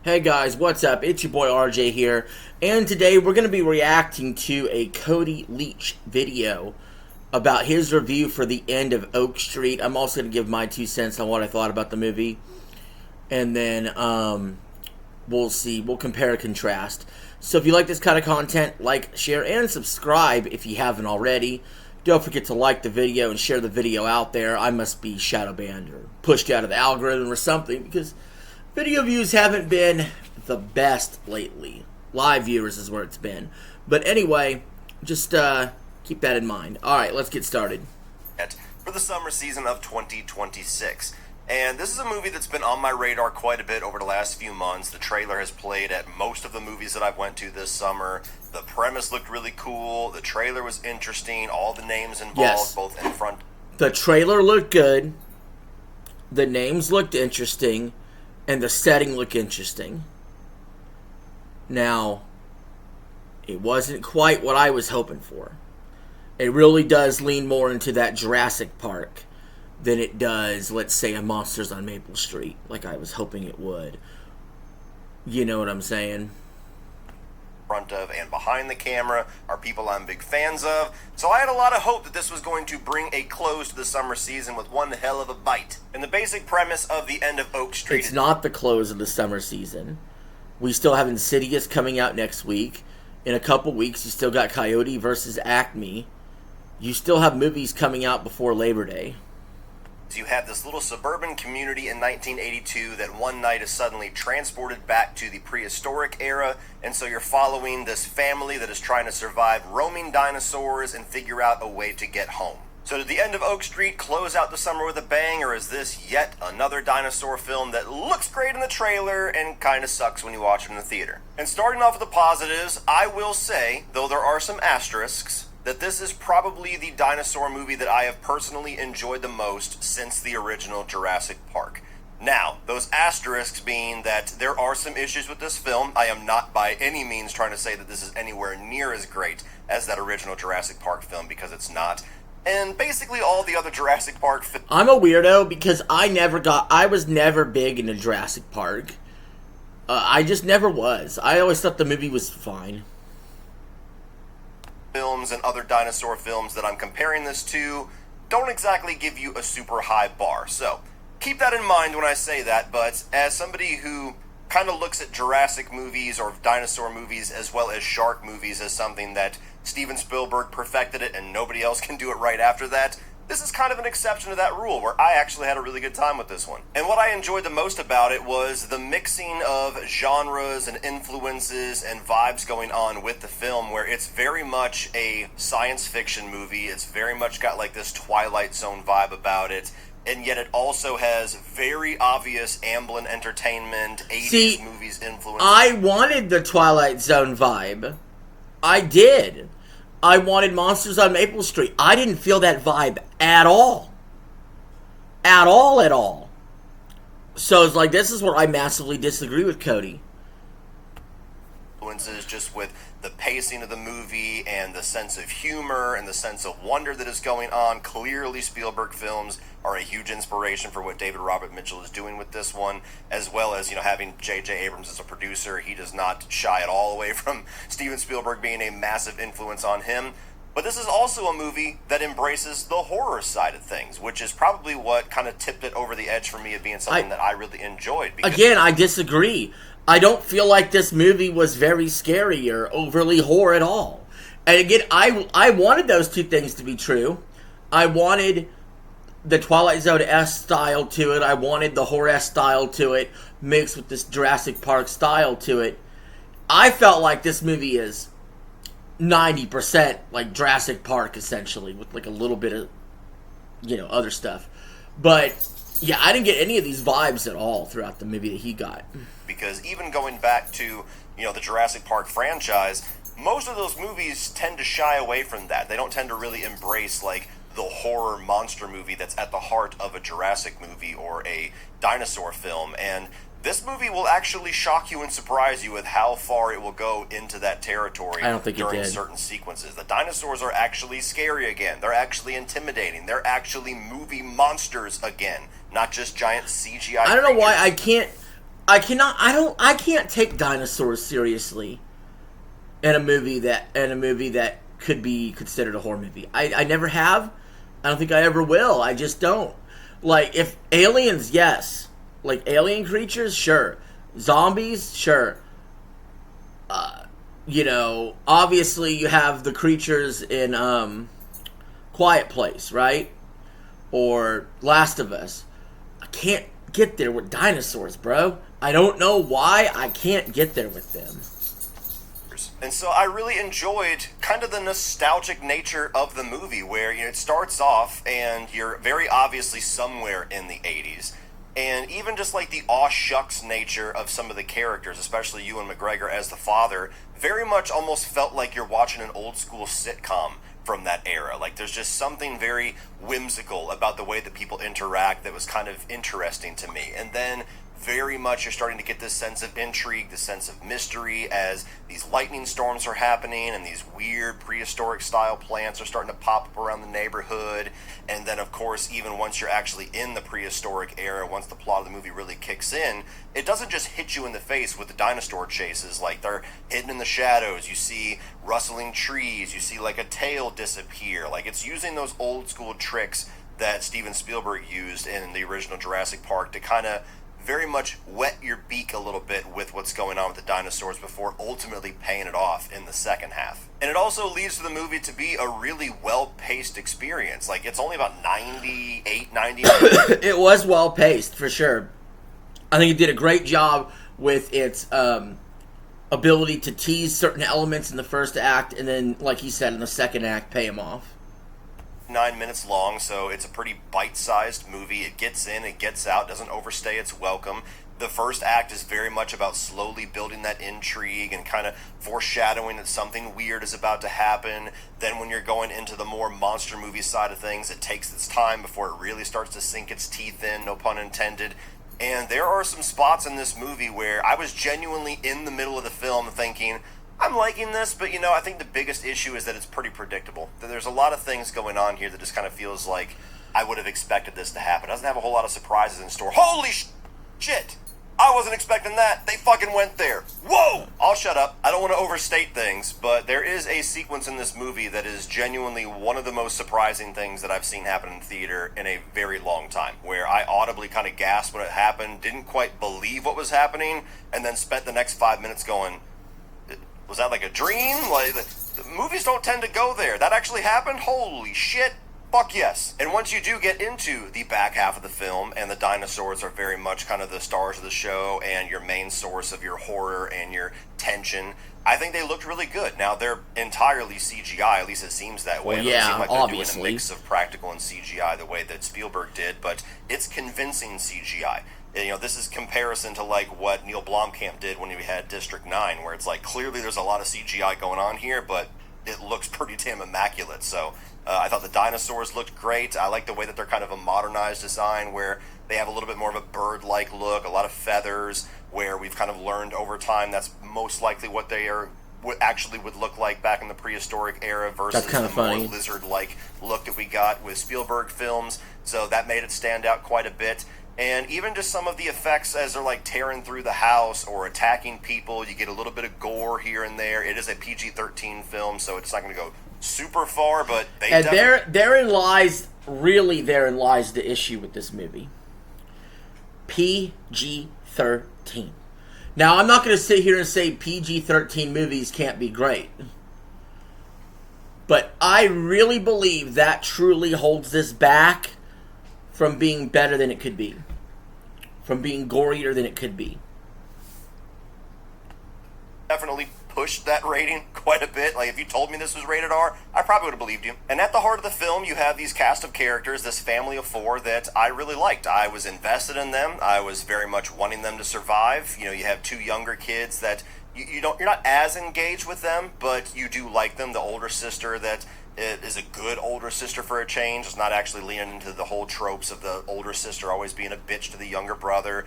Hey guys, what's up? It's your boy RJ here, and today we're going to be reacting to a Cody Leach video about his review for The End of Oak Street. I'm also going to give my 2 cents on what I thought about the movie, and then we'll see. We'll compare and contrast. So if you like this kind of content, like, share, and subscribe if you haven't already. Don't forget to like the video and share the video out there. I must be shadow banned or pushed out of the algorithm or something because video views haven't been the best lately. Live viewers is where it's been. But anyway, just keep that in mind. Alright, let's get started. For the summer season of 2026. And this is a movie that's been on my radar quite a bit over the last few months. The trailer has played at most of the movies that I've went to this summer. The premise looked really cool. The trailer was interesting. All the names involved, Yes. both in front. The trailer looked good. The names looked interesting. And the setting looked interesting. Now, it wasn't quite what I was hoping for. It really does lean more into that Jurassic Park than it does, let's say, a Monsters on Maple Street, like I was hoping it would. You know what I'm saying? Front of and behind the camera are people I'm big fans of. So I had a lot of hope that this was going to bring a close to the summer season with one hell of a bite. And the basic premise of The End of Oak Street It's not the close of the summer season. We still have Insidious coming out next week. In a couple weeks, you still got Coyote versus Acme. You still have movies coming out before Labor Day. You have this little suburban community in 1982 that one night is suddenly transported back to the prehistoric era, and so you're following this family that is trying to survive roaming dinosaurs and figure out a way to get home. So did The End of Oak Street close out the summer with a bang, or is this yet another dinosaur film that looks great in the trailer and kind of sucks when you watch it in the theater? And starting off with the positives, I will say, though there are some asterisks, that this is probably the dinosaur movie that I have personally enjoyed the most since the original Jurassic Park. Now, those asterisks being that there are some issues with this film. I am not by any means trying to say that this is anywhere near as great as that original Jurassic Park film, because it's not. And basically all the other Jurassic Park films. I'm a weirdo because I was never big into Jurassic Park. I just never was. I always thought the movie was fine. Films and other dinosaur films that I'm comparing this to don't exactly give you a super high bar. So keep that in mind when I say that, but as somebody who kind of looks at Jurassic movies or dinosaur movies as well as shark movies as something that Steven Spielberg perfected it and nobody else can do it right after that, this is kind of an exception to that rule, where I actually had a really good time with this one. And what I enjoyed the most about it was the mixing of genres and influences and vibes going on with the film, where it's very much a science fiction movie. It's very much got like this Twilight Zone vibe about it. And yet it also has very obvious Amblin Entertainment, 80s movies influence. I wanted the Twilight Zone vibe. I did. I wanted Monsters on Maple Street. I didn't feel that vibe at all. At all, at all. So it's like, this is where I massively disagree with Cody. Influences just with the pacing of the movie and the sense of humor and the sense of wonder that is going on. Clearly Spielberg films are a huge inspiration for what David Robert Mitchell is doing with this one, as well as, having J.J. Abrams as a producer. He does not shy at all away from Steven Spielberg being a massive influence on him. But this is also a movie that embraces the horror side of things, which is probably what kind of tipped it over the edge for me of being something that I really enjoyed. Again, I disagree. I don't feel like this movie was very scary or overly horror at all. And again, I wanted those two things to be true. I wanted the Twilight Zone-esque style to it. I wanted the horror-esque style to it, mixed with this Jurassic Park style to it. I felt like this movie is 90% like Jurassic Park, essentially, with like a little bit of, other stuff. But yeah, I didn't get any of these vibes at all throughout the movie that he got. Because even going back to, the Jurassic Park franchise, most of those movies tend to shy away from that. They don't tend to really embrace, like, the horror monster movie that's at the heart of a Jurassic movie or a dinosaur film. And this movie will actually shock you and surprise you with how far it will go into that territory. I don't think during it did. certain sequences. The dinosaurs are actually scary again. They're actually intimidating. They're actually movie monsters again, not just giant CGI I don't know why creatures. I can't. I can't take dinosaurs seriously in a movie that could be considered a horror movie. I never have. I don't think I ever will. I just don't. Like, if aliens, yes. Like, alien creatures, sure. Zombies, sure. Obviously you have the creatures in Quiet Place, right? Or Last of Us. I can't get there with dinosaurs, bro. I don't know why I can't get there with them. And so I really enjoyed kind of the nostalgic nature of the movie where it starts off and you're very obviously somewhere in the 80s. And even just like the aw shucks nature of some of the characters, especially Ewan McGregor as the father, very much almost felt like you're watching an old school sitcom from that era. Like, there's just something very whimsical about the way that people interact that was kind of interesting to me. And then very much you're starting to get this sense of intrigue, this sense of mystery as these lightning storms are happening and these weird prehistoric style plants are starting to pop up around the neighborhood. And then, of course, even once you're actually in the prehistoric era, once the plot of the movie really kicks in, it doesn't just hit you in the face with the dinosaur chases. Like, they're hidden in the shadows. You see rustling trees. You see, like, a tail disappear. Like, it's using those old school tricks that Steven Spielberg used in the original Jurassic Park to kind of very much wet your beak a little bit with what's going on with the dinosaurs before ultimately paying it off in the second half. And it also leads to the movie to be a really well-paced experience. Like, it's only about 98, 90 minutes. It was well-paced, for sure. I think it did a great job with its ability to tease certain elements in the first act, and then, like he said, in the second act, pay them off. 9 minutes long, so it's a pretty bite-sized movie. It gets in, it gets out, doesn't overstay its welcome. The first act is very much about slowly building that intrigue and kind of foreshadowing that something weird is about to happen. Then when you're going into the more monster movie side of things, it takes its time before it really starts to sink its teeth in, no pun intended. And there are some spots in this movie where I was genuinely in the middle of the film thinking, I'm liking this, but I think the biggest issue is that it's pretty predictable. There's a lot of things going on here that just kind of feels like I would have expected this to happen. It doesn't have a whole lot of surprises in store. Holy shit! I wasn't expecting that. They fucking went there. Whoa! I'll shut up. I don't want to overstate things, but there is a sequence in this movie that is genuinely one of the most surprising things that I've seen happen in theater in a very long time, where I audibly kind of gasped when it happened, didn't quite believe what was happening, and then spent the next 5 minutes going, was that like a dream? Like, the movies don't tend to go there. That actually happened? Holy shit. Fuck yes. And once you do get into the back half of the film, and the dinosaurs are very much kind of the stars of the show and your main source of your horror and your tension, I think they looked really good. Now, they're entirely CGI, at least it seems that way. Well, it doesn't yeah, seem like they're obviously doing a mix of practical and CGI the way that Spielberg did, but it's convincing CGI. This is comparison to like what Neil Blomkamp did when he had District 9, where it's like clearly there's a lot of CGI going on here, but it looks pretty damn immaculate. So I thought the dinosaurs looked great. I like the way that they're kind of a modernized design where they have a little bit more of a bird-like look, a lot of feathers, where we've kind of learned over time that's most likely what they are actually would look like back in the prehistoric era versus the more lizard-like look that we got with Spielberg films. So that made it stand out quite a bit. And even just some of the effects as they're like tearing through the house or attacking people, you get a little bit of gore here and there. It is a PG-13 film, so it's not going to go super far, but therein lies the issue with this movie. PG-13. Now, I'm not going to sit here and say PG-13 movies can't be great. But I really believe that truly holds this back from being better than it could be. From being gorier than it could be. Definitely pushed that rating quite a bit. Like, if you told me this was rated R, I probably would have believed you. And at the heart of the film, you have these cast of characters, this family of four that I really liked. I was invested in them. I was very much wanting them to survive. You have two younger kids that you're not as engaged with them, but you do like them. The older sister that is a good older sister for a change. It's not actually leaning into the whole tropes of the older sister always being a bitch to the younger brother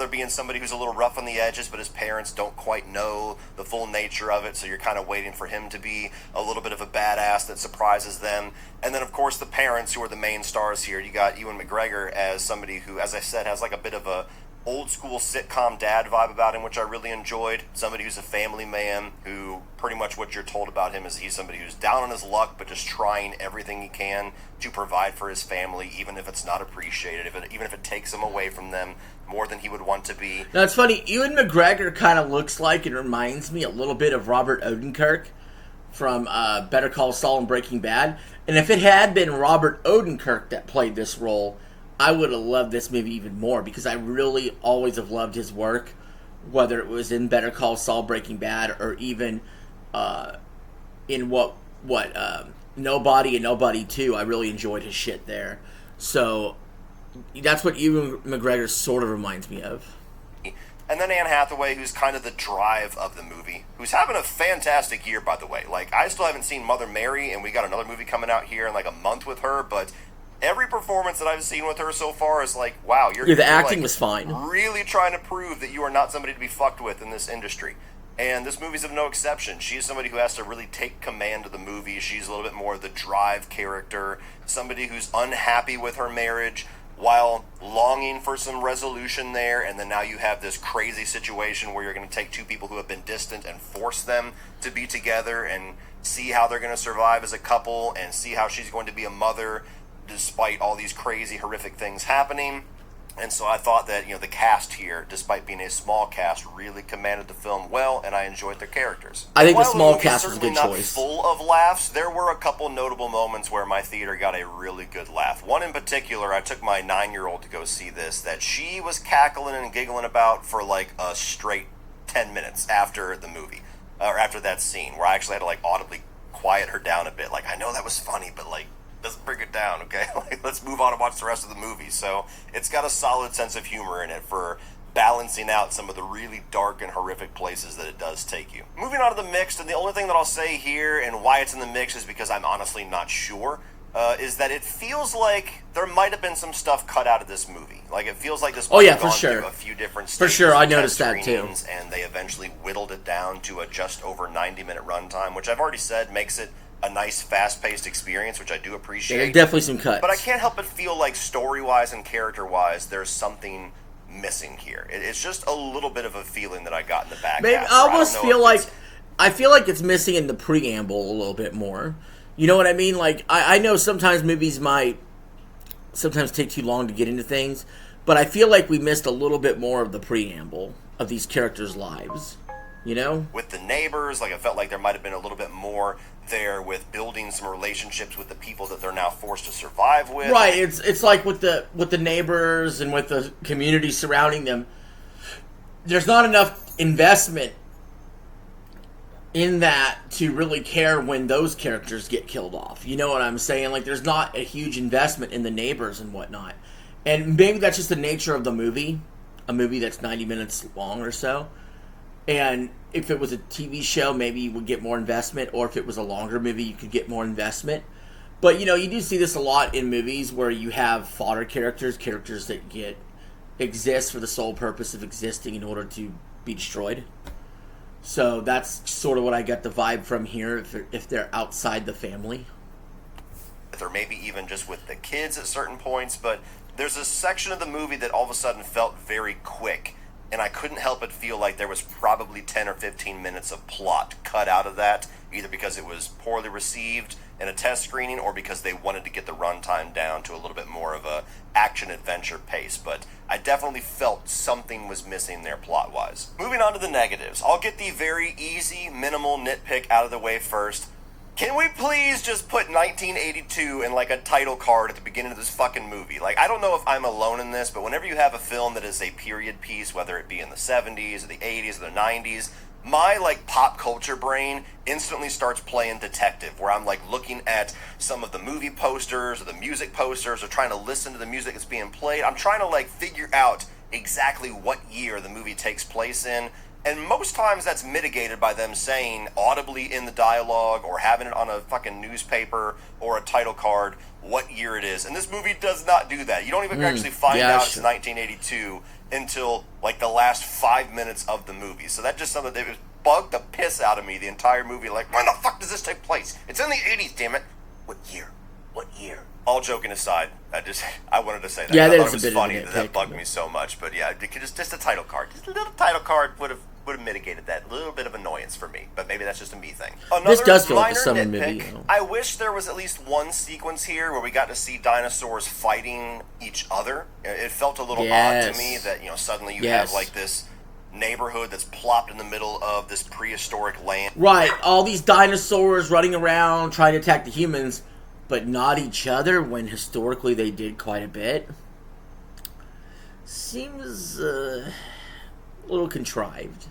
being somebody who's a little rough on the edges, but his parents don't quite know the full nature of it, so you're kind of waiting for him to be a little bit of a badass that surprises them. And then, of course, the parents who are the main stars here. You got Ewan McGregor as somebody who, as I said, has like a bit of a old school sitcom dad vibe about him, which I really enjoyed. Somebody who's a family man, who pretty much what you're told about him is he's somebody who's down on his luck, but just trying everything he can to provide for his family, even if it's not appreciated, even if it takes him away from them more than he would want to be. Now, it's funny, Ewan McGregor kind of looks like and reminds me a little bit of Robert Odenkirk from Better Call Saul and Breaking Bad. And if it had been Robert Odenkirk that played this role, I would have loved this movie even more, because I really always have loved his work, whether it was in Better Call Saul, Breaking Bad, or even in Nobody and Nobody 2. I really enjoyed his shit there. So that's what Ewan McGregor sort of reminds me of. And then Anne Hathaway, who's kind of the drive of the movie, who's having a fantastic year, by the way. Like, I still haven't seen Mother Mary, and we got another movie coming out here in like a month with her, but every performance that I've seen with her so far is like, wow, the acting was fine. Really trying to prove that you are not somebody to be fucked with in this industry. And this movie's of no exception. She's somebody who has to really take command of the movie. She's a little bit more of the drive character, somebody who's unhappy with her marriage while longing for some resolution there, and then now you have this crazy situation where you're going to take two people who have been distant and force them to be together and see how they're going to survive as a couple and see how she's going to be a mother despite all these crazy, horrific things happening. And so I thought that, the cast here, despite being a small cast, really commanded the film well, and I enjoyed their characters. I think the small cast was a good choice. Full of laughs, there were a couple notable moments where my theater got a really good laugh. One in particular, I took my 9-year-old to go see this, that she was cackling and giggling about for like a straight 10 minutes after the movie, or after that scene, where I actually had to like audibly quiet her down a bit. Like, I know that was funny, but like, let's bring it down, okay? Like, let's move on and watch the rest of the movie. So it's got a solid sense of humor in it for balancing out some of the really dark and horrific places that it does take you. Moving on to the mix, and the only thing that I'll say here and why it's in the mix is because I'm honestly not sure, is that it feels like there might have been some stuff cut out of this movie. Like, it feels like this might have gone through a few different stages. For sure, I noticed that too. And they eventually whittled it down to a just over 90-minute runtime, which I've already said makes it a nice, fast-paced experience, which I do appreciate. There's definitely some cuts. But I can't help but feel like story-wise and character-wise, there's something missing here. It's just a little bit of a feeling that I got in the back half. I almost feel like it's missing in the preamble a little bit more. You know what I mean? Like, I know sometimes movies might sometimes take too long to get into things, but I feel like we missed a little bit more of the preamble of these characters' lives. You know? With the neighbors, like, it felt like there might have been a little bit more there with building some relationships with the people that they're now forced to survive with. Right, it's like with the neighbors and with the community surrounding them, there's not enough investment in that to really care when those characters get killed off. You know what I'm saying? Like, there's not a huge investment in the neighbors and whatnot. And maybe that's just the nature of the movie, a movie that's 90 minutes long or so. And if it was a TV show, maybe you would get more investment, or if it was a longer movie, you could get more investment. But, you do see this a lot in movies where you have fodder characters that exist for the sole purpose of existing in order to be destroyed. So that's sort of what I get the vibe from here, if they're outside the family. Or maybe even just with the kids at certain points, but there's a section of the movie that all of a sudden felt very quick. And I couldn't help but feel like there was probably 10 or 15 minutes of plot cut out of that, either because it was poorly received in a test screening or because they wanted to get the runtime down to a little bit more of a action-adventure pace. But I definitely felt something was missing there plot-wise. Moving on to the negatives. I'll get the very easy, minimal nitpick out of the way first. Can we please just put 1982 in like a title card at the beginning of this fucking movie? Like, I don't know if I'm alone in this, but whenever you have a film that is a period piece, whether it be in the 70s or the 80s or the 90s, my like pop culture brain instantly starts playing detective, where I'm like looking at some of the movie posters or the music posters or trying to listen to the music that's being played. I'm trying to like figure out exactly what year the movie takes place in. And most times that's mitigated by them saying audibly in the dialogue or having it on a fucking newspaper or a title card what year it is. And this movie does not do that. You don't even actually find out it's 1982 until like the last 5 minutes of the movie. So that just something that was bugged the piss out of me the entire movie. Like, when the fuck does this take place? It's in the 80s, damn it. What year? What year? all joking aside, I wanted to say that. Yeah, I that thought is it a was bit funny of a that nitpick, bugged but- me so much. But yeah, just a title card, just a little title card would have mitigated that little bit of annoyance for me. But maybe that's just a me thing. This does feel like a minor summer nitpick, movie, though. I wish there was at least one sequence here where we got to see dinosaurs fighting each other. It felt a little odd to me that suddenly you have like this neighborhood that's plopped in the middle of this prehistoric land. Right, all these dinosaurs running around trying to attack the humans, but not each other when historically they did quite a bit. Seems a little contrived.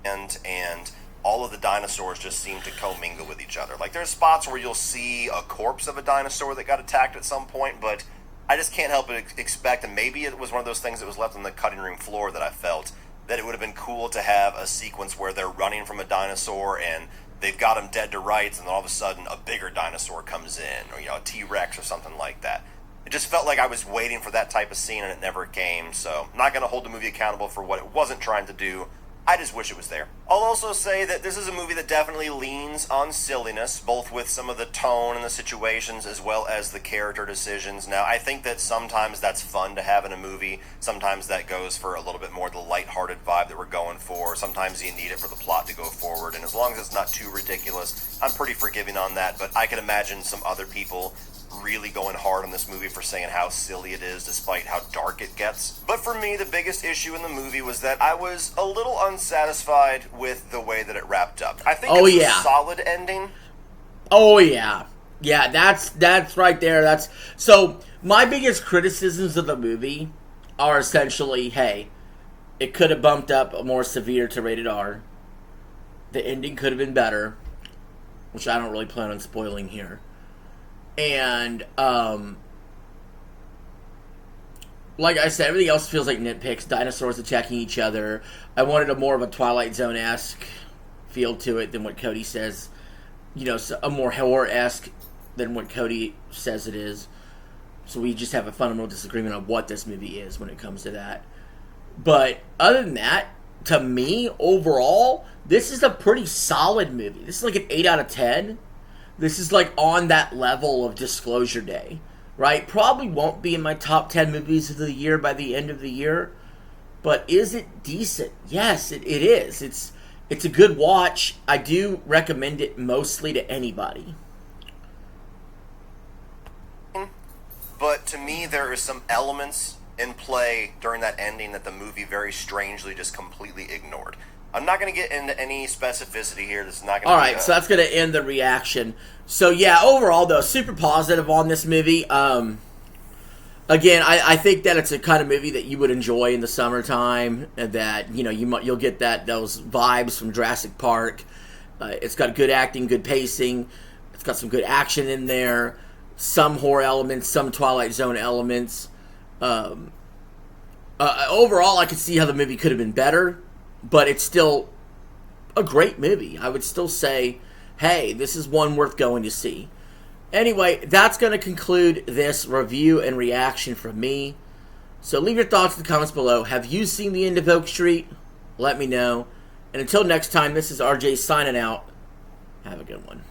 And all of the dinosaurs just seem to commingle with each other. Like there's spots where you'll see a corpse of a dinosaur that got attacked at some point, but I just can't help but expect, and maybe it was one of those things that was left on the cutting room floor that I felt, that it would have been cool to have a sequence where they're running from a dinosaur and they've got him dead to rights, and then all of a sudden a bigger dinosaur comes in, or a T-Rex or something like that. It just felt like I was waiting for that type of scene and it never came, so I'm not going to hold the movie accountable for what it wasn't trying to do. I just wish it was there. I'll also say that this is a movie that definitely leans on silliness, both with some of the tone and the situations as well as the character decisions. Now, I think that sometimes that's fun to have in a movie. Sometimes that goes for a little bit more the lighthearted vibe that we're going for. Sometimes you need it for the plot to go forward, and as long as it's not too ridiculous, I'm pretty forgiving on that, but I can imagine some other people really going hard on this movie for saying how silly it is despite how dark it gets. But for me, the biggest issue in the movie was that I was a little unsatisfied with the way that it wrapped up. I think it's a solid ending. Oh yeah. Yeah, that's right there. That's so my biggest criticisms of the movie are essentially, hey, it could have bumped up a more severe to rated R. The ending could have been better, which I don't really plan on spoiling here. And, like I said, everything else feels like nitpicks. Dinosaurs attacking each other. I wanted a more of a Twilight Zone-esque feel to it than what Cody says. A more horror-esque than what Cody says it is. So we just have a fundamental disagreement on what this movie is when it comes to that. But other than that, to me, overall, this is a pretty solid movie. This is like an 8 out of 10. This is like on that level of Disclosure Day, right? Probably won't be in my top 10 movies of the year by the end of the year, but is it decent? Yes, it is. It's a good watch. I do recommend it mostly to anybody. But to me, there are some elements in play during that ending that the movie very strangely just completely ignored. I'm not going to get into any specificity here. This is not going to All right, so that's going to end the reaction. So, yeah, overall, though, super positive on this movie. Again, I think that it's a kind of movie that you would enjoy in the summertime, and that, you'll get those vibes from Jurassic Park. It's got good acting, good pacing. It's got some good action in there. Some horror elements, some Twilight Zone elements. Overall, I could see how the movie could have been better. But it's still a great movie. I would still say, hey, this is one worth going to see. Anyway, that's going to conclude this review and reaction from me. So leave your thoughts in the comments below. Have you seen the end of Oak Street? Let me know. And until next time, this is RJ signing out. Have a good one.